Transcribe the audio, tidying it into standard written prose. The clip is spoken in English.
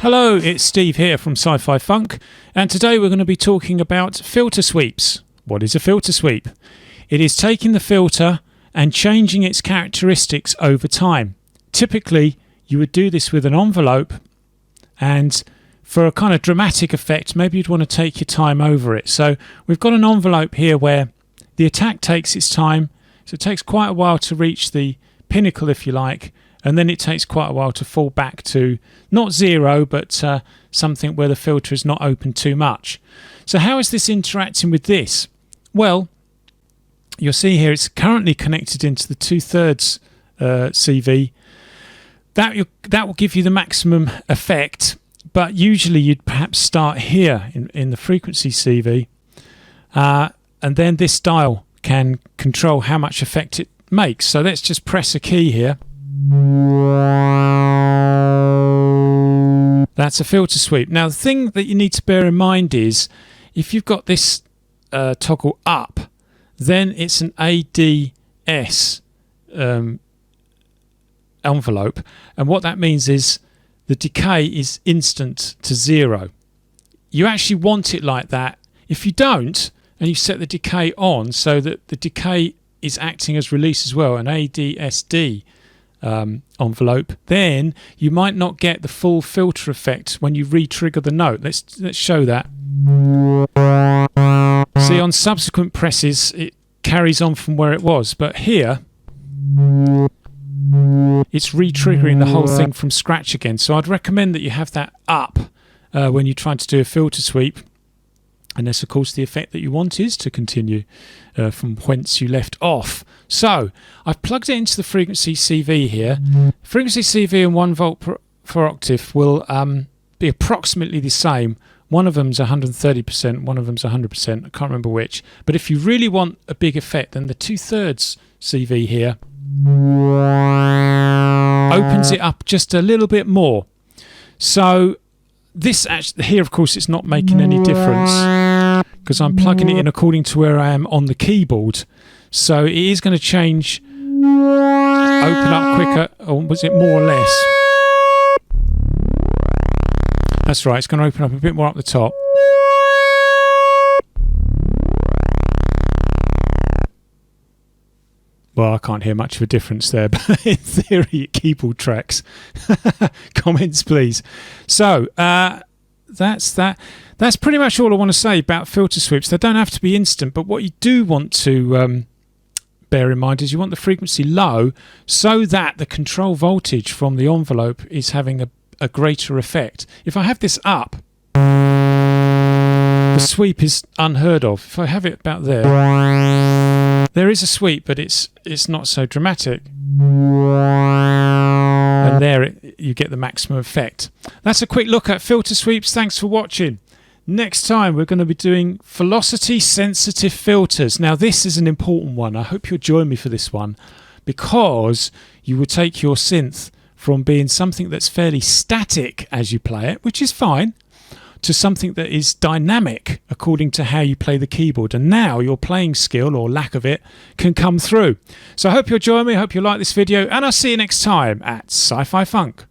Hello, it's Steve here from Sci-Fi Funk, and today we're going to be talking about filter sweeps. What is a filter sweep? It is taking the filter and changing its characteristics over time. Typically, you would do this with an envelope, and for a kind of dramatic effect, maybe you'd want to take your time over it. So we've got an envelope here where the attack takes its time, so it takes quite a while to reach the pinnacle, if you like, and then it takes quite a while to fall back to not zero, but something where the filter is not open too much. So how is this interacting with this? Well, you'll see here it's currently connected into the 2/3 CV. That will give you the maximum effect, but usually you'd perhaps start here in the frequency CV, and then this dial can control how much effect it makes. So let's just press a key here. That's a filter sweep. Now the thing that you need to bear in mind is if you've got this toggle up, then it's an AJH envelope, and what that means is the decay is instant to zero. You actually want it like that. If you don't, and you set the decay on so that the decay is acting as release as well, an ADSD envelope, then you might not get the full filter effect when you re-trigger the note. Let's show that. See, on subsequent presses it carries on from where it was, but here it's re-triggering the whole thing from scratch again. So I'd recommend that you have that up when you're trying to do a filter sweep, unless of course the effect that you want is to continue from whence you left off. So I've plugged it into the frequency CV here. Frequency CV and 1 volt per octave will be approximately the same. One of them's 130%, one of them's 100%, I can't remember which. But if you really want a big effect, then the 2/3 CV here opens it up just a little bit more. So this actually here, of course, it's not making any difference because I'm plugging it in according to where I am on the keyboard. So it is going to change, open up quicker, or was it more or less? That's right, it's going to open up a bit more up the top. Well, I can't hear much of a difference there, but in theory it keyboard tracks. Comments, please. So that's that. That's pretty much all I want to say about filter sweeps. They don't have to be instant, but what you do want to bear in mind is you want the frequency low so that the control voltage from the envelope is having a greater effect. If I have this up, the sweep is unheard of. If I have it about there is a sweep, but it's not so dramatic. And there you get the maximum effect. That's a quick look at filter sweeps. Thanks for watching. Next time we're going to be doing velocity sensitive filters. Now this is an important one. I hope you'll join me for this one, because you will take your synth from being something that's fairly static as you play it, which is fine, to something that is dynamic according to how you play the keyboard. And now your playing skill, or lack of it, can come through. So I hope you'll join me. I hope you like this video, and I'll see you next time at Sci-Fi Funk.